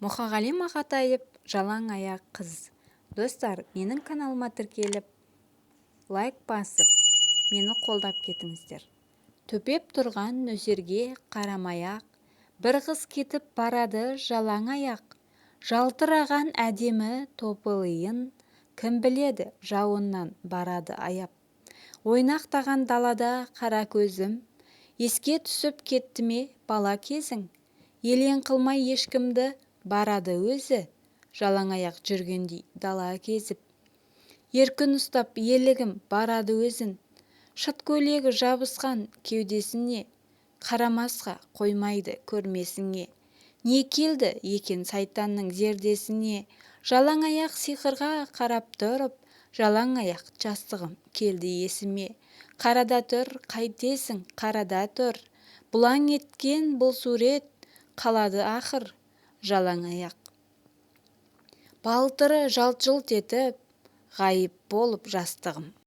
Мұқағали Мақатаев жалаң аяқ қыз. Достар, менің каналыма тіркеліп, лайк басып, мені қолдап кетіңіздер. Төпеп тұрған нөсерге қарамай-ақ, бір қыз кетіп барады жалаң аяқ. Жалтыраған әдемі топылайын, кім біледі жауыннан барады аяп. Ойнақтаған далада қара көзім, еске түсіп кетті ме бала кезің? Елең қылмай ешкімді барады өзі, жалаң аяқ жүргендей дала кезіп. Еркін ұстап елігім барады өзін, шыт көйлегі жабысқан кеудесіне, қарамасқа қоймайды көрмесіңе. Не келді екен сайтанның зердесіне, жалаң аяқ сиқырға қарап тұрып, жалаң аяқ жастығым келді есіме. Қарада тұр, қайтесің, қарада тұр, бұлаң еткен бұл сурет қалады ақыр, жалаң аяқ. Балтыры жалт-жұлт етіп, ғайып болып жастығым.